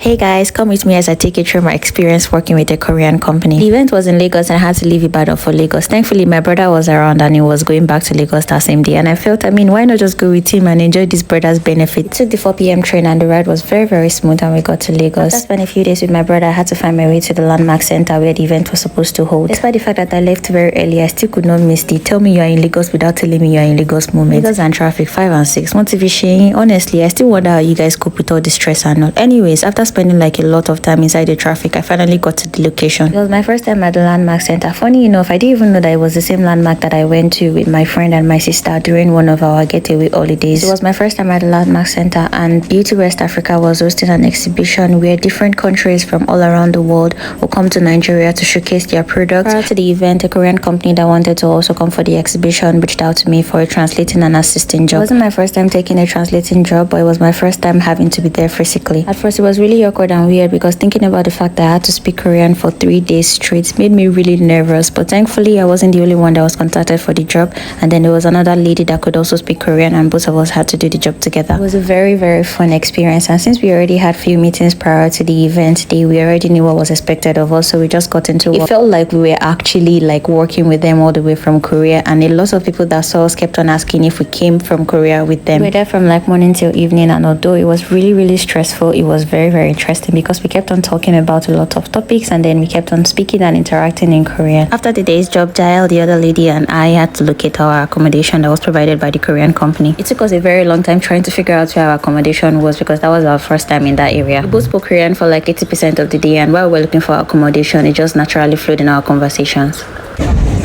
Hey guys, come with me as I take you through my experience working with a Korean company. The event was in Lagos and I had to leave Ibadan for Lagos. Thankfully, my brother was around and he was going back to Lagos that same day. And I felt, why not just go with him and enjoy this brother's benefit? I took the 4 p.m. train and the ride was very, very smooth and we got to Lagos. After spending a few days with my brother, I had to find my way to the landmark center where the event was supposed to hold. Despite the fact that I left very early, I still could not miss the tell me you're in Lagos without telling me you're in Lagos moment. Lagos and traffic 5 and 6. Motivation. Honestly, I still wonder how you guys cope with all the stress and all. Anyways, after spending like a lot of time inside the traffic, I finally got to the location. It was my first time at the landmark center. Funny enough, I didn't even know that it was the same landmark that I went to with my friend and my sister during one of our getaway holidays. It was my first time at the landmark center, and Beauty West Africa was hosting an exhibition where different countries from all around the world will come to Nigeria to showcase their products. Prior to the event, a Korean company that wanted to also come for the exhibition reached out to me for a translating and assisting job. It wasn't my first time taking a translating job, but it was my first time having to be there physically. At first, it was really awkward and weird because thinking about the fact that I had to speak Korean for 3 days straight made me really nervous. But thankfully, I wasn't the only one that was contacted for the job. And then there was another lady that could also speak Korean, and both of us had to do the job together. It was a very, very fun experience. And since we already had few meetings prior to the event day, we already knew what was expected of us. So we just got into work. It felt like we were actually like working with them all the way from Korea. And a lot of people that saw us kept on asking if we came from Korea with them. We were there from like morning till evening. And although it was really, really stressful, it was very, very interesting because we kept on talking about a lot of topics, and then we kept on speaking and interacting in Korean. After the day's job, Jael, the other lady, and I had to locate our accommodation that was provided by the Korean company. It took us a very long time trying to figure out where our accommodation was because that was our first time in that area. We both spoke Korean for like 80% of the day, and while we were looking for our accommodation, it just naturally flowed in our conversations.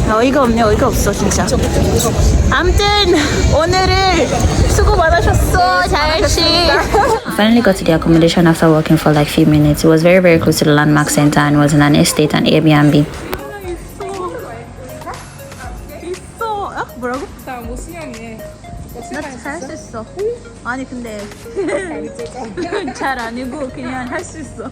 어이가 없네. 어이가 없어 진짜. 아무튼 오늘은 수고 많으셨어 자연씨. Finally got to the accommodation after walking for like few minutes. It was very, very close to the landmark center and was in an estate and Airbnb. 있어. 아 뭐라고? 나 못 수영해. 나 잘 할 수 있어. 아니 근데 잘 아니고 그냥 할 수 있어.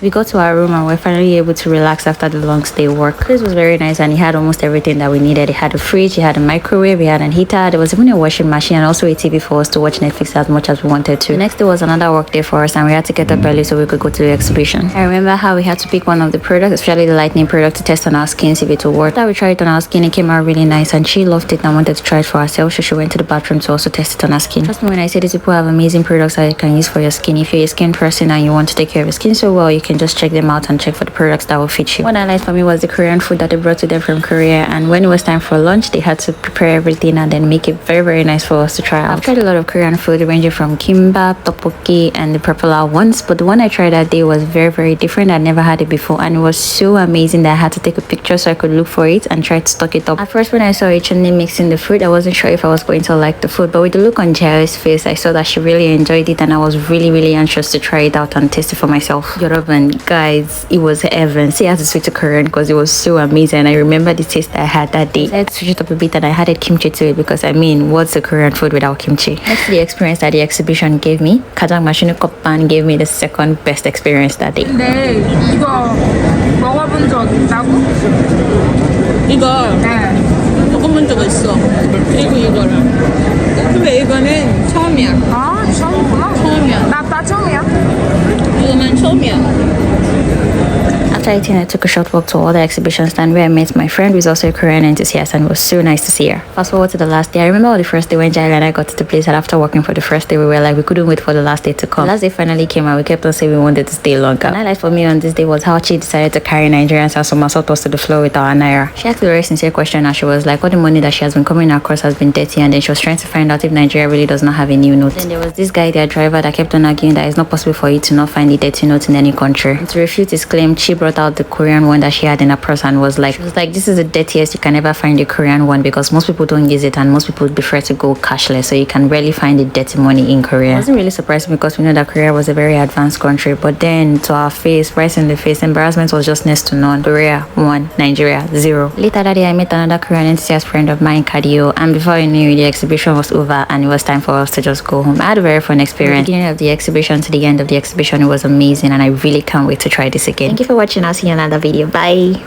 We got to our room and we're finally able to relax after the long stay work. This was very nice and it had almost everything that we needed. It had a fridge, it had a microwave, it had a heater, there was even a washing machine and also a TV for us to watch Netflix as much as we wanted to. The next day was another work day for us and we had to get up early so we could go to the exhibition. I remember how we had to pick one of the products, especially the lightning product, to test on our skin, see if it would work. After we tried it on our skin, it came out really nice and she loved it and wanted to try it for herself, so she went to the bathroom to also test it on her skin. Trust me when I say these people have amazing products that you can use for your skin. If you're a skin person and you want to take care of your skin so well, you can just check them out and check for the products that will fit you. One highlight for me was the Korean food that they brought to them from Korea, and when it was time for lunch, they had to prepare everything and then make it very, very nice for us to try out. I've tried a lot of Korean food ranging from kimbap, tteokbokki, and the popular ones, but the one I tried that day was very, very different. I'd never had it before and it was so amazing that I had to take a picture so I could look for it and try to stock it up. At first when I saw Ichunni mixing the food, I wasn't sure if I was going to like the food, but with the look on Jael's face, I saw that she really enjoyed it and I was really, really anxious to try it out and taste it for myself. Yoroban, guys, it was heaven. See, I had to switch to Korean because it was so amazing. I remember the taste that I had that day. I had to switch it up a bit and I added kimchi to it because what's a Korean food without kimchi? Next to the experience that the exhibition gave me, Kajang Mashinu Koppan gave me the second best experience that day. 근데 이거 먹어본 적 있다고? 이거 먹어본 적 있어. 그리고 이거를. 근데 이거는 처음이야. 아, 처음이구나. 처음이야. 나 처음이야. 이거는 처음이야. After eating, I took a short walk to all the exhibition stand where I met my friend who is also a Korean enthusiast, and it was so nice to see her. Fast forward to the last day. I remember the first day when Jael and I got to the place, and after working for the first day, we were like, we couldn't wait for the last day to come. The last day finally came and we kept on saying we wanted to stay longer. The highlight for me on this day was how she decided to carry Nigerians and somersault us to the floor with our naira. She asked a very sincere question and she was like, all the money that she has been coming across has been dirty, and then she was trying to find out if Nigeria really does not have a new note. Then there was this guy, their driver, that kept on arguing that it's not possible for you to not find the dirty note in any country. And to refute his claim, she brought out the Korean one that she had in her purse and she was like, this is the dirtiest. You can never find the Korean one because most people don't use it and most people prefer to go cashless, so you can rarely find the dirty money in Korea. I wasn't really surprised because we know that Korea was a very advanced country, but then to our face, right in the face, embarrassment was just next to none. Korea 1, Nigeria 0. Later that day, I met another Korean enthusiast friend of mine, Kadio, and before I knew it, the exhibition was over and it was time for us to just go home. I had a very fun experience. From the beginning of the exhibition to the end of the exhibition, it was amazing and I really can't wait to try this again. Thank you for watching. I'll see you in another video. Bye.